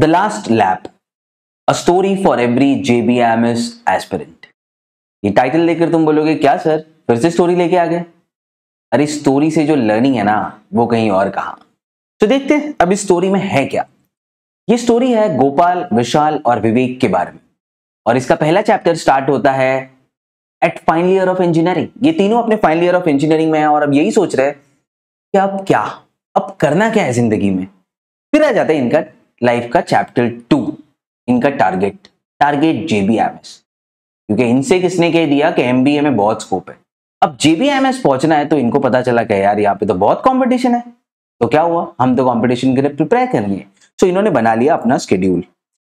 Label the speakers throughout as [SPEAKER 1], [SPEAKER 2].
[SPEAKER 1] The last lap, a story for every JBIMS aspirant. ये title लेकर तुम बोलोगे क्या सर फिर से स्टोरी लेके आ गए? अरे स्टोरी से जो लर्निंग है ना वो कहीं और कहां। तो देखते हैं अब इस स्टोरी में है क्या। ये स्टोरी है गोपाल, विशाल और विवेक के बारे में, और इसका पहला चैप्टर स्टार्ट होता है at final year of engineering. ये तीनों अपने फाइनल ईयर ऑफ इंजीनियरिंग में है और अब यही सोच रहे हैं कि अब क्या, अब करना क्या है जिंदगी में। फिर आ जाता है इनका लाइफ का चैप्टर 2, इनका टारगेट JBIMS, क्योंकि इनसे किसने कह दिया कि MBA में बहुत स्कोप है। अब JBIMS पहुंचना है तो इनको पता चला कि यार यहाँ पे तो बहुत कंपटीशन है। तो क्या हुआ, हम तो कंपटीशन के लिए प्रिपेयर करेंगे। तो इन्होंने बना लिया अपना स्केड्यूल,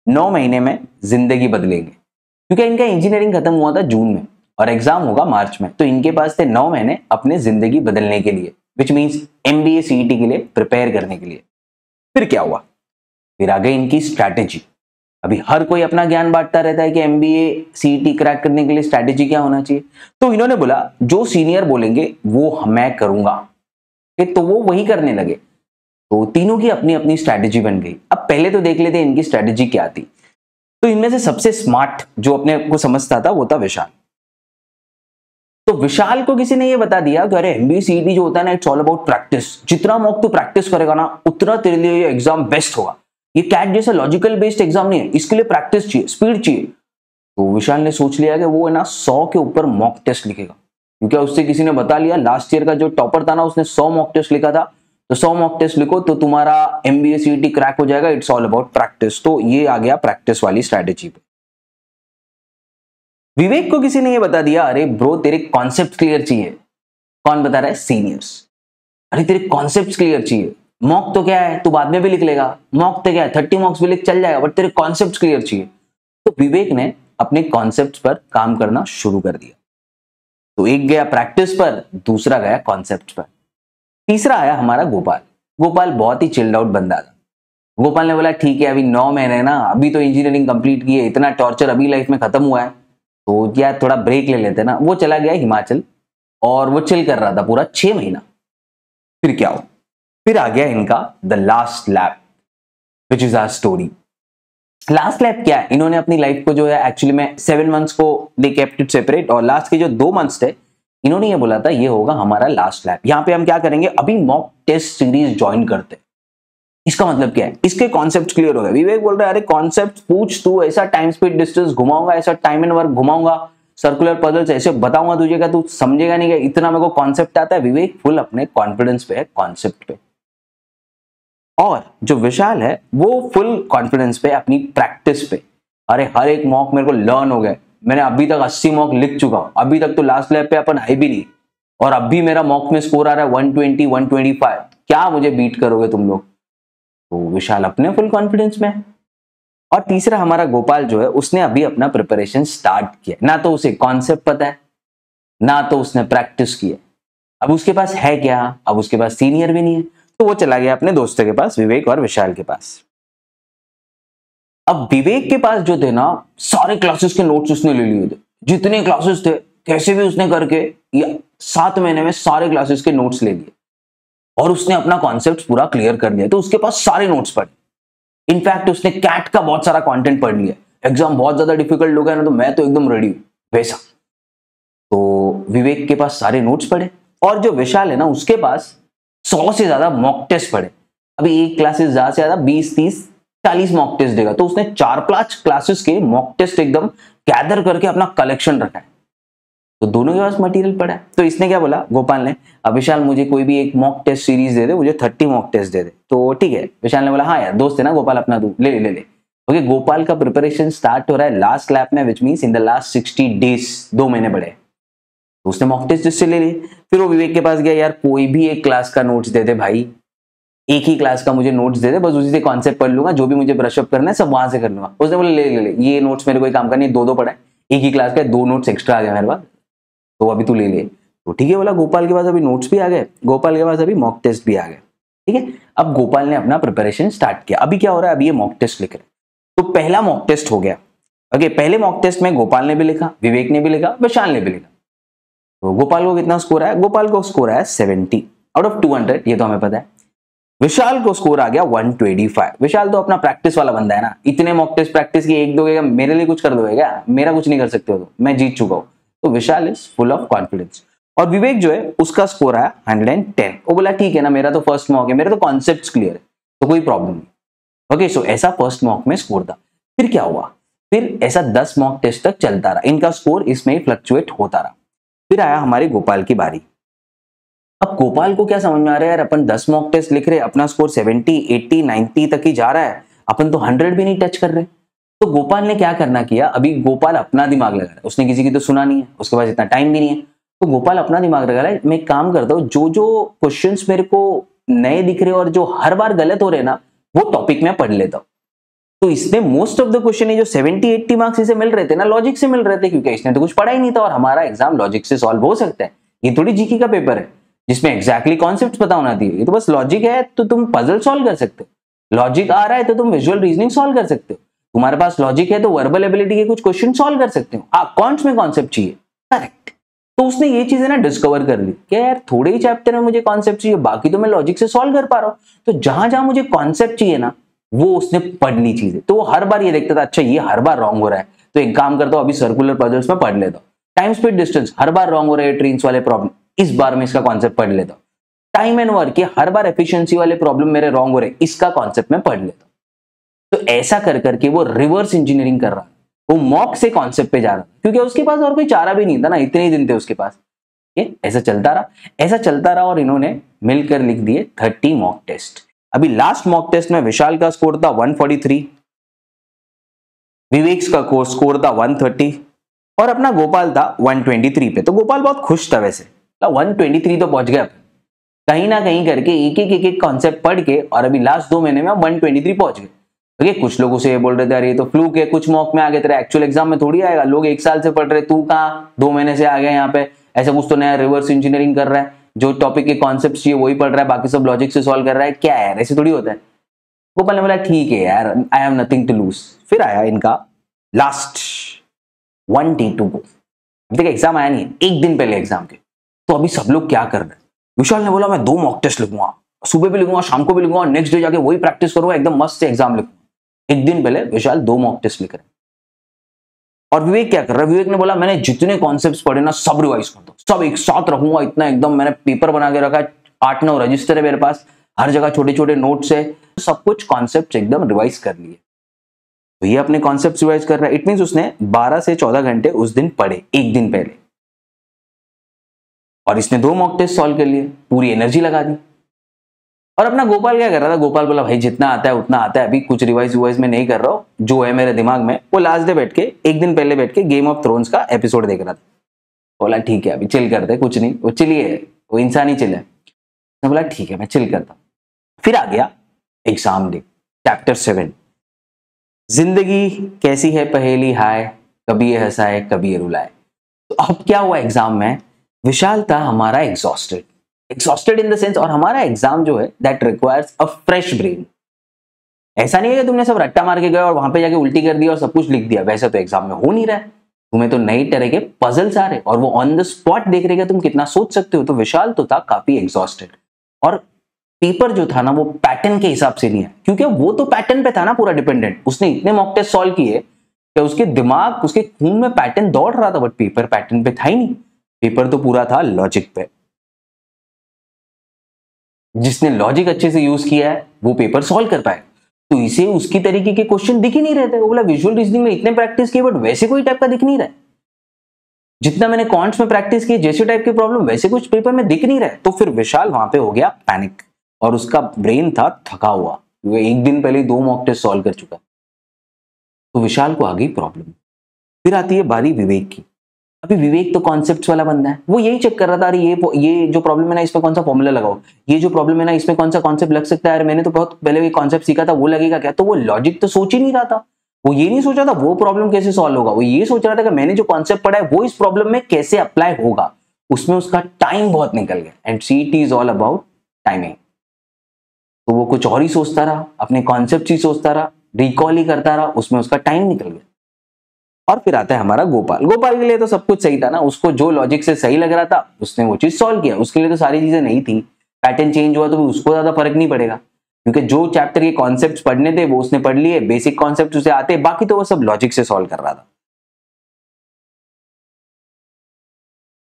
[SPEAKER 1] 9 महीने में जिंदगी बदलेंगे। क्योंकि इनका इंजीनियरिंग खत्म हुआ था जून में और एग्जाम होगा मार्च में, तो इनके पास थे 9 महीने अपने जिंदगी बदलने के लिए, विच मीन्स MBA CET के लिए प्रिपेयर करने के लिए। फिर क्या हुआ, फिर आगे इनकी स्ट्रैटेजी। अभी हर कोई अपना ज्ञान बांटता रहता है कि MBA CET क्रैक करने के लिए स्ट्रैटेजी क्या होना चाहिए। तो इन्होंने बोला जो सीनियर बोलेंगे वो मैं करूंगा, तो वो वही करने लगे। तो तीनों की अपनी अपनी स्ट्रैटेजी बन गई। अब पहले तो देख लेते हैं इनकी स्ट्रैटेजी क्या थी। तो इनमें से सबसे स्मार्ट जो अपने को समझता था वो था विशाल। तो विशाल को किसी ने ये बता दिया कि अरे MBA CET जो होता है ना, इट्स ऑल अबाउट प्रैक्टिस। जितना मॉक तू प्रैक्टिस करेगा ना उतना तेरे लिए ये एग्जाम बेस्ट होगा। ये कैट जैसा लॉजिकल बेस्ड एग्जाम नहीं है, इसके लिए प्रैक्टिस चाहिए, स्पीड चाहिए। तो विशाल ने सोच लिया कि वो है ना 100 के ऊपर मॉक टेस्ट लिखेगा, क्योंकि उससे किसी ने बता लिया लास्ट ईयर का जो टॉपर था ना उसने 100 मॉक टेस्ट लिखा था। तो 100 मॉक टेस्ट लिखो तो तुम्हारा MBA CET क्रैक हो जाएगा, इट्स ऑल अबाउट प्रैक्टिस। तो ये आ गया प्रैक्टिस वाली स्ट्रैटेजी पे। विवेक को किसी ने ये बता दिया अरे ब्रो तेरे कॉन्सेप्ट क्लियर चाहिए। कौन बता रहा है? सीनियर्स। अरे तेरे कॉन्सेप्ट क्लियर चाहिए, मॉक तो क्या है तू बाद में भी लिख लेगा, मॉक तो क्या है 30 मॉक्स भी लिख चल जाएगा, बट तेरे कॉन्सेप्ट क्लियर चाहिए। तो विवेक ने अपने कॉन्सेप्ट पर काम करना शुरू कर दिया। तो एक गया प्रैक्टिस पर, दूसरा गया कॉन्सेप्ट पर, तीसरा आया हमारा गोपाल। गोपाल बहुत ही चिल्ड आउट बंदा था। गोपाल ने बोला ठीक है अभी 9 महीने ना, अभी तो इंजीनियरिंग कंप्लीट की है, इतना टॉर्चर अभी लाइफ में खत्म हुआ है तो क्या थोड़ा ब्रेक ले लेते ना। वो चला गया हिमाचल और वो चिल कर रहा था पूरा 6 महीना। फिर क्या हो, फिर आ गया इनका the last lap which is our story. Last lap क्या है, इन्होंने अपनी लाइफ को जो है एक्चुअली में 7 मंथ्स को दे केप्ट इट सेपरेट, और लास्ट के जो 2 मंथ्स थे इन्होंने ये बोला था ये होगा हमारा लास्ट लैप। यहां पे हम क्या करेंगे, अभी मॉक टेस्ट सीरीज ज्वाइन करते। इसका मतलब क्या है, इसके कॉन्सेप्ट क्लियर हो गए। विवेक बोल रहा है अरे कॉन्सेप्ट पूछ तू, ऐसा टाइम स्पीड डिस्टेंस घुमाऊंगा, ऐसा टाइम एंड वर्क घुमाऊंगा, सर्कुलर पजल्स ऐसे बताऊंगा तुझे का तू समझेगा नहीं, कि इतना मेरे को कॉन्सेप्ट आता है। विवेक फुल अपने कॉन्फिडेंस पे है, कॉन्सेप्ट पे। और जो विशाल है वो फुल कॉन्फिडेंस पे, अपनी प्रैक्टिस पे। अरे हर एक मॉक मेरे को लर्न हो गए, मैंने अभी तक 80 मॉक लिख चुका हूं, अभी तक तो लास्ट लैप पे अपन आए भी नहीं, और अब भी मेरा मॉक में स्कोर आ रहा है 120 125, क्या मुझे बीट करोगे तुम लोग। तो विशाल अपने फुल कॉन्फिडेंस में है। और तीसरा हमारा गोपाल जो है उसने अभी अपना प्रिपरेशन स्टार्ट किया, ना तो उसे कॉन्सेप्ट पता है ना तो उसने प्रैक्टिस की है। अब उसके पास है क्या, अब उसके पास सीनियर भी नहीं है, तो वो चला गया अपने दोस्तों के पास, विवेक और विशाल के पास। अब विवेक के पास जो थे ना सारे क्लासेस के नोट्स उसने ले लिए थे, जितने क्लासेस थे कैसे भी उसने करके 7 महीने में सारे क्लासेस के नोट्स ले लिए और उसने अपना कॉन्सेप्ट पूरा क्लियर कर लिया। तो उसके पास सारे नोट्स पढ़े। इनफैक्ट उसने कैट का बहुत सारा कंटेंट पढ़ लिया, एग्जाम बहुत ज्यादा डिफिकल्ट हो गया ना तो मैं तो एकदम रेडी हूं वैसा। तो विवेक के पास सारे नोट्स पढ़े, और जो विशाल है ना उसके पास 100 से ज्यादा मॉक टेस्ट पढ़े। अभी एक क्लासेस ज्यादा से ज्यादा 20 30 40 मॉक टेस्ट देगा, तो उसने 4-5 क्लासेस के मॉक टेस्ट एकदम गैदर करके अपना कलेक्शन रखा है। तो दोनों के पास मटेरियल पड़ा है। तो इसने क्या बोला गोपाल ने, अब विशाल मुझे कोई भी एक मॉक टेस्ट सीरीज दे दे, मुझे 30 मॉक टेस्ट दे दे। तो ठीक है, विशाल ने बोला हाँ यार दोस्त है ना गोपाल अपना, तू ले ले ले ले। ओके, गोपाल का प्रिपरेशन स्टार्ट हो रहा है लास्ट लैप में, which means in the last 60 days, 2 महीने पड़े। तो उसने मॉक टेस्ट जिससे ले ली। फिर वो विवेक के पास गया, यार कोई भी एक क्लास का नोट्स दे दे भाई, एक ही क्लास का मुझे नोट्स दे दे, बस उसी से कॉन्सेप्ट पढ़ लूंगा, जो भी मुझे ब्रशअप करना है सब वहां से कर लूंगा। उसने बोला ले ले ले, ये नोट्स मेरे कोई काम का नहीं, 2-2 पढ़ा है, एक ही क्लास का 2 नोट्स एक्स्ट्रा आ गया मेरे पास, तो अभी तू ले ले। तो ठीक है बोला, गोपाल के पास अभी नोट्स भी आ गए, गोपाल के पास अभी मॉक टेस्ट भी आ गए। ठीक है, अब गोपाल ने अपना प्रिपरेशन स्टार्ट किया। अभी क्या हो रहा है, अभी ये मॉक टेस्ट लिख रहे हैं। तो पहला मॉक टेस्ट हो गया। ओके, पहले मॉक टेस्ट में गोपाल ने भी लिखा, विवेक ने भी लिखा, विशाल ने भी लिखा। तो गोपाल को कितना स्कोर आया, गोपाल को स्कोर आया 70 आउट ऑफ 200, ये तो हमें पता है। विशाल को स्कोर आ गया 125। विशाल तो अपना प्रैक्टिस वाला बंदा है ना, इतने मॉक टेस्ट प्रैक्टिस की एक दोगे, मेरे लिए कुछ कर दोगे क्या? मेरा कुछ नहीं कर सकते हो, तो मैं जीत चुका हूं। तो विशाल इज फुल ऑफ कॉन्फिडेंस। और विवेक जो है उसका स्कोर आया 110। वो बोला ठीक है ना, मेरा तो फर्स्ट मॉक है, मेरे तो कॉन्सेप्ट क्लियर है, तो कोई प्रॉब्लम नहीं। ओके, सो ऐसा फर्स्ट मॉक में स्कोर था। फिर क्या हुआ? फिर ऐसा 10 मॉक टेस्ट तक चलता रहा, इनका स्कोर इसमें फ्लक्चुएट होता रहा। फिर आया हमारे गोपाल की बारी। अब गोपाल को क्या समझ में आ रहा है, यार अपन 10 मॉक टेस्ट लिख रहे, अपना स्कोर 70, 80, 90 तक ही जा रहा है, अपन तो 100 भी नहीं टच कर रहे। तो गोपाल ने क्या करना किया, अभी गोपाल अपना दिमाग लगा रहा है, उसने किसी की तो सुना नहीं है, उसके पास इतना टाइम भी नहीं है। तो गोपाल अपना दिमाग लगा रहा है, मैं एक काम करता हूँ, जो जो क्वेश्चंस मेरे को नए दिख रहे और जो हर बार गलत हो रहे ना, वो टॉपिक में पढ़ लेता हूँ। तो इसने मोस्ट ऑफ द क्वेश्चन जो 70-80 मार्क्स इसे मिल रहे थे ना, लॉजिक से मिल रहे थे, क्योंकि इसने तो कुछ पढ़ा ही नहीं था, और हमारा एग्जाम लॉजिक से सॉल्व हो सकता है। ये थोड़ी जीके का पेपर है जिसमें एग्जैक्टली कॉन्सेप्ट पता होना चाहिए। ये तो बस लॉजिक है, तो तुम पजल सॉल्व कर सकते हो। लॉजिक आ रहा है तो तुम विजुअल रीजनिंग सॉल्व कर सकते हो। तुम्हारे पास लॉजिक है तो वर्बल एबिलिटी के कुछ क्वेश्चन सॉल्व कर सकते हो। हाँ, कॉन्ट्स में कॉन्सेप्ट चाहिए, करेक्ट। तो उसने ये चीजें ना डिस्कवर कर ली कि यार थोड़े ही चैप्टर में मुझे कॉन्सेप्ट चाहिए, बाकी तो मैं लॉजिक से सॉल्व कर पा रहा हूँ। तो जहां जहां मुझे कॉन्सेप्ट चाहिए ना, वो उसने पढ़ ली चीजें। तो वो हर बार ये देखता था, अच्छा ये हर बार रॉन्ग हो रहा है, तो एक काम करता हूँ, अभी सर्कुलर पजल्स में पढ़ लेता हूँ। टाइम स्पीड डिस्टेंस हर बार रॉन्ग हो रहा है, ट्रेन्स वाले प्रॉब्लम, इस बार में इसका कॉन्सेप्ट पढ़ लेता हूँ। टाइम एंड वर्क, ये हर बार एफिशिएंसी वाले प्रॉब्लम मेरे रॉन्ग हो रहे, इसका कॉन्सेप्ट में पढ़ लेता हूं। तो ऐसा कर करके वो रिवर्स इंजीनियरिंग कर रहा, वो मॉक से कॉन्सेप्ट पे जा रहा, क्योंकि उसके पास और कोई चारा भी नहीं था ना, इतने ही दिन थे उसके पास। ये ऐसा चलता रहा, ऐसा चलता रहा, और इन्होंने मिलकर लिख दिए 30 मॉक टेस्ट। अभी लास्ट मॉक टेस्ट में विशाल का स्कोर था 143, विवेक का स्कोर था 130, और अपना गोपाल था 123 पे। तो गोपाल बहुत खुश था वैसे, 123 तो पहुंच गया कहीं ना कहीं करके, एक कॉन्सेप्ट पढ़ के, और अभी लास्ट 2 महीने में 123 पहुंच गए। ओके, कुछ लोगों से ये बोल रहे थे अरे ये तो फ्लूक है, कुछ मॉक में आ गए, तेरे एक्चुअल एग्जाम में थोड़ी आएगा, लोग 1 साल से पढ़ रहे, तू कहाँ 2 महीने से आ गया यहाँ पे, ऐसा कुछ तो नया रिवर्स इंजीनियरिंग कर रहा है, जो टॉपिक के कॉन्सेप्ट चाहिए वही पढ़ रहा है, बाकी सब लॉजिक से सॉल्व कर रहा है, क्या है, ऐसे थोड़ी होता है। गोपाल ने बोला ठीक है यार, I have nothing to lose. फिर आया इनका लास्ट 1 day to go। देखिए एग्जाम आया नहीं है, एक दिन पहले एग्जाम के, तो अभी सब लोग क्या कर रहे हैं। विशाल ने बोला मैं 2 मॉक टेस्ट लिखूंगा, सुबह भी लिखूंगा, शाम को भी लिखूंगा, नेक्स्ट डे जाके वही प्रैक्टिस करूंगा, एकदम मस्त से एग्जाम लिखूंगा। एक दिन पहले विशाल 2 मॉक टेस्ट लिख रहे हैं। और विवेक क्या कर रहा है, विवेक ने बोला मैंने जितने कॉन्सेप्ट्स पढ़े ना सब रिवाइज कर दो, सब एक साथ रखूंगा, इतना एकदम मैंने पेपर बना के रखा है, 8-9 रजिस्टर है मेरे पास, हर जगह छोटे छोटे नोट्स है, सब कुछ कॉन्सेप्ट एकदम रिवाइज कर लिए। तो ये अपने कॉन्सेप्ट रिवाइज कर रहा है, इट मींस उसने 12 से 14 घंटे उस दिन पढ़े, एक दिन पहले, और इसने 2 मॉक टेस्ट सॉल्व कर लिए, पूरी एनर्जी लगा दी। और अपना गोपाल क्या कर रहा था, गोपाल बोला भाई जितना आता है उतना आता है, अभी कुछ रिवाइज में नहीं कर रहा हूं, जो है मेरे दिमाग में वो लास्ट डे बैठ के, एक दिन पहले बैठ के गेम ऑफ थ्रोन्स का एपिसोड देख रहा था। बोला ठीक है अभी चिल करते, कुछ नहीं, वो चिलिए है, वो इंसान ही चिल है। बोला ठीक है मैं चिल करता। फिर आ गया एग्जाम डे, चैप्टर 7, जिंदगी कैसी है पहेली हाय, कभी ये हंसाए कभी ये रुलाए। तो अब क्या हुआ एग्जाम में, विशाल था हमारा एग्जॉस्टेड इन द सेंस, और हमारा एग्जाम जो है that requires a fresh brain. ऐसा नहीं है कि तुमने सब रट्टा मार के गए और वहां पे जाके उल्टी कर दिया और सब कुछ लिख दिया, वैसा तो एग्जाम में हो नहीं रहा है। तुम्हें तो नई तरह के पजल्स आ रहे, और वो ऑन द स्पॉट देख रहे तुम कितना सोच सकते हो। तो विशाल तो था काफी एग्जॉस्टेड, और पेपर जो था ना वो पैटर्न के हिसाब से नहीं है, क्योंकि वो तो पैटर्न पे था ना पूरा डिपेंडेंट। उसने इतने मॉक टेस्ट सॉल्व किए कि उसके दिमाग, उसके खून में पैटर्न दौड़ रहा था, बट पेपर पैटर्न पे था ही नहीं, पेपर तो पूरा था लॉजिक पे। जिसने लॉजिक अच्छे से यूज किया है वो पेपर सॉल्व कर पाए। तो इसे उसकी तरीके के क्वेश्चन दिख ही नहीं रहे थे। वो बोला विजुअल रीजनिंग में इतने प्रैक्टिस किए बट वैसे कोई टाइप का दिख नहीं रहा है, जितना मैंने क्वांट्स में प्रैक्टिस की जैसे टाइप के प्रॉब्लम वैसे कुछ पेपर में दिख नहीं रहा। तो फिर विशाल वहां पे हो गया पैनिक, और उसका ब्रेन था थका हुआ, वो एक दिन पहले 2 मॉक टेस्ट सॉल्व कर चुका। तो विशाल को आ गई प्रॉब्लम। फिर आती है बारी विवेक की। अभी विवेक तो कॉन्सेप्ट्स वाला बंदा है, वो यही चेक कर रहा था, अरे ये जो प्रॉब्लम है ना इसमें कौन सा फॉर्मूला लगाओ, ये जो प्रॉब्लम है ना इसमें कौन सा कॉन्सेप्ट लग सकता है, मैंने तो बहुत पहले ये कॉन्सेप्ट सीखा था, वो लगेगा क्या। तो वो लॉजिक तो सोच ही नहीं रहा था, वो ये नहीं सोचा था वो प्रॉब्लम कैसे सॉल्व होगा, वो ये सोच रहा था कि मैंने जो कॉन्सेप्ट पढ़ा है वो इस प्रॉब्लम में कैसे अप्लाई होगा। उसमें उसका टाइम बहुत निकल गया, and CET is all about timing. तो वो कुछ और ही सोचता रहा, अपने कॉन्सेप्ट ही सोचता रहा, रिकॉल ही करता रहा, उसमें उसका टाइम निकल गया। और फिर आता है हमारा गोपाल। गोपाल के लिए तो सब कुछ सही था ना, उसको जो लॉजिक से सही लग रहा था उसने वो चीज सॉल्व किया, उसके लिए तो सारी चीजें नहीं थी। पैटर्न चेंज हुआ तो भी उसको ज्यादा फर्क नहीं पड़ेगा, क्योंकि जो चैप्टर के कॉन्सेप्ट्स पढ़ने थे वो उसने पढ़ लिए, बेसिक कॉन्सेप्ट्स उसे आते, बाकी तो वो सब लॉजिक से सॉल्व कर रहा था।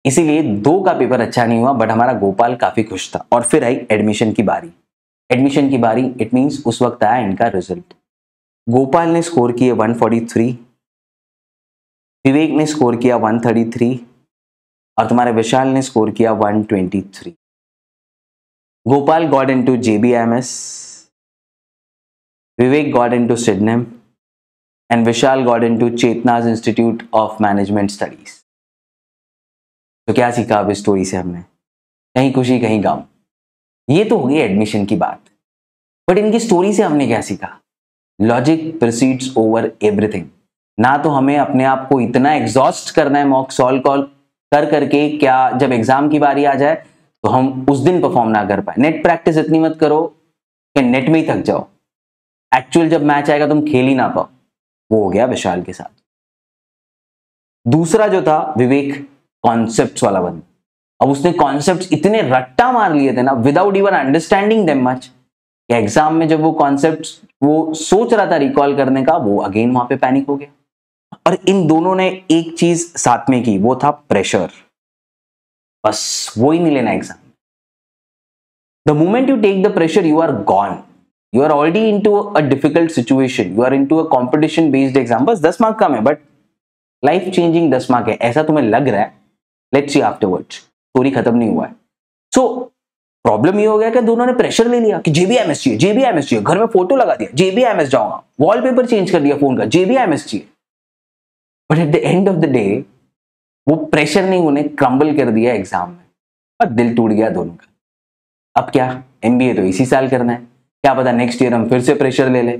[SPEAKER 1] इसीलिए 2 का पेपर अच्छा नहीं हुआ, बट हमारा गोपाल काफी खुश था। और फिर आई एडमिशन की बारी। एडमिशन की बारी इट मींस उस वक्त आया इनका रिजल्ट। गोपाल ने स्कोर किए 143, विवेक ने स्कोर किया 133 और तुम्हारे विशाल ने स्कोर किया 123। Gopal got into JBMS, Vivek got into Sydenham and Vishal got into Chetna's Institute of Management Studies. तो क्या सीखा अब इस स्टोरी से हमने? कहीं खुशी कहीं गम। ये तो हो गई एडमिशन की बात, बट इनकी स्टोरी से हमने क्या सीखा? Logic proceeds over everything. ना तो हमें अपने आप को इतना एग्जॉस्ट करना है मॉक सॉल्व कॉल कर करके, क्या जब एग्जाम की बारी आ जाए तो हम उस दिन परफॉर्म ना कर पाए। नेट प्रैक्टिस इतनी मत करो कि नेट में ही थक जाओ, एक्चुअल जब मैच आएगा तुम खेल ही ना पाओ। वो हो गया विशाल के साथ। दूसरा जो था विवेक, कॉन्सेप्ट्स वाला बंदा। अब उसने कॉन्सेप्ट्स इतने रट्टा मार लिए थे ना without even understanding them much, कि एग्जाम में जब वो कॉन्सेप्ट्स वो सोच रहा था रिकॉल करने का, वो अगेन वहां पे पैनिक हो गया। और इन दोनों ने एक चीज साथ में की, वो था प्रेशर। बस वो ही नहीं लेना exam. The moment you take the pressure you are gone, you are already into a difficult situation, you are into a competition based exam. बस 10 मार्क कम है बट लाइफ चेंजिंग 10 मार्क है, ऐसा तुम्हें लग रहा है। लेट्स सी आफ्टरवर्ड्स, स्टोरी खत्म नहीं हुआ है। सो प्रॉब्लम ये हो गया कि दोनों ने प्रेशर ले लिया कि JBMS चाहिए, JBMS चाहिए, घर में फोटो लगा दिया, JBMS जाऊंगा, वॉलपेपर चेंज कर दिया फोन का, JBMS चाहिए। But at the end of the day वो प्रेशर ने उन्हें क्रम्बल कर दिया एग्जाम में और दिल टूट गया दोनों का। अब क्या, MBA तो इसी साल करना है, क्या पता नेक्स्ट ईयर हम फिर से प्रेशर ले ले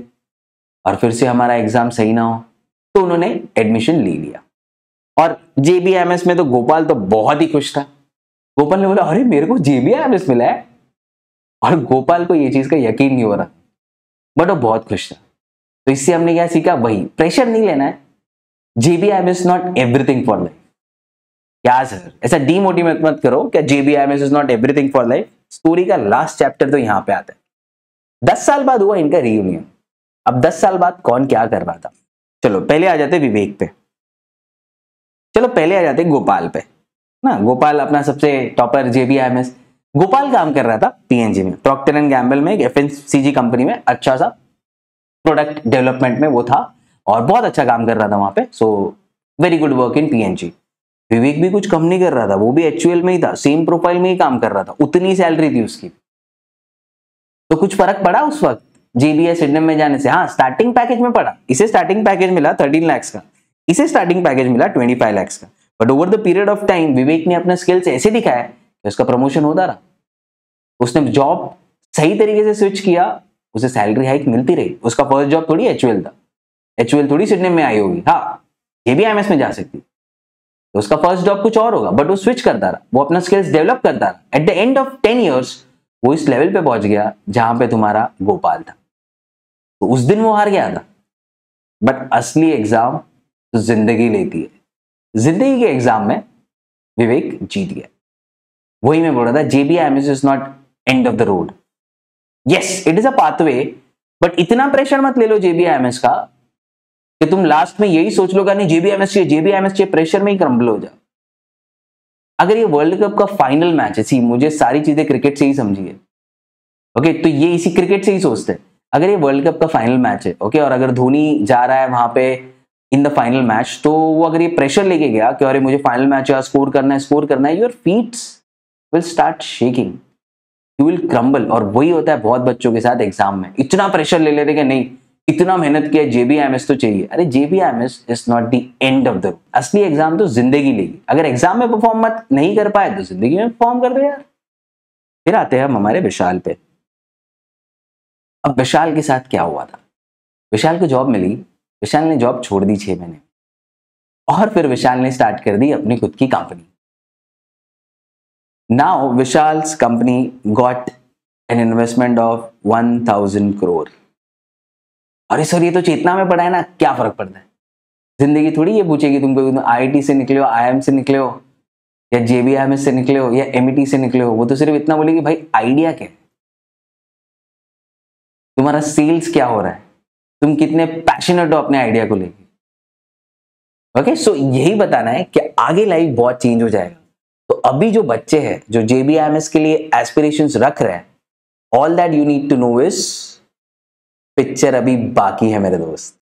[SPEAKER 1] और फिर से हमारा एग्जाम सही ना हो। तो उन्होंने एडमिशन ले लिया। और JBMS में तो गोपाल तो बहुत ही खुश था। गोपाल ने बोला अरे मेरे को JBMS मिला है, और गोपाल को ये चीज का यकीन नहीं हो रहा, बट वो बहुत खुश था। तो इससे हमने क्या सीखा? वही, प्रेशर नहीं लेना है। JBMS not everything for life. क्या सर ऐसा डीमोटिवेट मत करो क्या JBMS is not everything for life. Story का लास्ट चैप्टर तो यहां पे आता है। 10 साल बाद हुआ इनका रियूनियन। अब 10 साल बाद कौन क्या कर रहा था, चलो पहले आ जाते विवेक पे, चलो पहले आ जाते गोपाल पे ना। गोपाल अपना सबसे टॉपर JBMS। गोपाल काम कर रहा था PNG में, प्रॉक्टर एंड गैम्बल में, एक FMCG कंपनी में, अच्छा सा प्रोडक्ट डेवलपमेंट में वो था और बहुत अच्छा काम कर रहा था वहां पे। So very good work in PNG। विवेक भी कुछ कम नहीं कर रहा था, वो भी HUL में ही था, सेम प्रोफाइल में ही काम कर रहा था, उतनी सैलरी थी उसकी। तो कुछ फर्क पड़ा उस वक्त JBS सिडनम में जाने से? हाँ, स्टार्टिंग पैकेज में पड़ा। इसे स्टार्टिंग पैकेज मिला 13 लाख का, इसे स्टार्टिंग पैकेज मिला 25 लाख का। But over the period of time Vivek ने अपने स्किल्स ऐसे दिखाया कि उसका प्रमोशन होता रहा। उसने जॉब सही तरीके से स्विच किया, उसे सैलरी हाइक मिलती रही। उसका फर्स्ट जॉब थोड़ी HUL था, HUL थोड़ी सिडनम में आई होगी। हाँ, JBMS में जा सकती, तो उसका फर्स्ट जॉब कुछ और होगा, बट वो स्विच करता रहा, वो अपना स्किल्स डेवलप करता रहा। At the end of 10 years वो इस लेवल पे पहुंच गया जहां पे तुम्हारा गोपाल था। तो उस दिन वो हार गया था, बट असली एग्जाम तो जिंदगी लेती है। जिंदगी के एग्जाम में विवेक जीत गया। वही मैं बोल रहा था, JBMS is not end of the road. Yes, it is a pathway, but इतना प्रेशर मत ले लो JBMS का कि तुम लास्ट में यही सोच लो नहीं JBMS चाहिए, JBMS चाहिए, प्रेशर में ही क्रम्बल हो जाओ। अगर ये वर्ल्ड कप का फाइनल मैच है, सी मुझे सारी चीजें क्रिकेट से ही समझी है, ओके, तो ये इसी क्रिकेट से ही सोचते हैं। अगर ये वर्ल्ड कप का फाइनल मैच है, ओके, और अगर धोनी जा रहा है वहां पे इन द फाइनल मैच, तो वो अगर ये प्रेशर लेके गया कि अरे मुझे फाइनल मैच है, स्कोर करना है, your feets will start shaking, you will crumble. और वही होता है बहुत बच्चों के साथ एग्जाम में, इतना प्रेशर ले लेते कि नहीं इतना मेहनत किया, JBMS तो चाहिए। अरे JBMS is not the end of the road. असली एग्जाम तो जिंदगी लेगी। अगर एग्जाम में परफॉर्म मत नहीं कर पाए तो जिंदगी में परफॉर्म कर दो यार। फिर आते हैं हम हमारे विशाल पे। अब विशाल के साथ क्या हुआ था? विशाल को जॉब मिली, विशाल ने जॉब छोड़ दी 6 महीने, और फिर विशाल ने स्टार्ट कर दी अपनी खुद की company. Now Vishal's company got an investment of 1000 crore। अरे सर ये तो चेतना में पड़ा है ना, क्या फर्क पड़ता है? जिंदगी थोड़ी ये पूछेगी तुमको IIT से निकले हो, IIM से निकले हो, या JBIMS से निकले हो या MET से निकले हो, वो तो सिर्फ इतना बोलेगी भाई आइडिया क्या है, तुम्हारा सेल्स क्या हो रहा है, तुम कितने पैशनेट हो अपने आइडिया को लेके। ओके, सो यही बताना है कि आगे लाइफ बहुत चेंज हो जाएगा। तो अभी जो बच्चे हैं जो JBIMS के लिए एस्पिरेशंस रख रहे हैं, all that you need to know is picture अभी बाकी है मेरे दोस्त।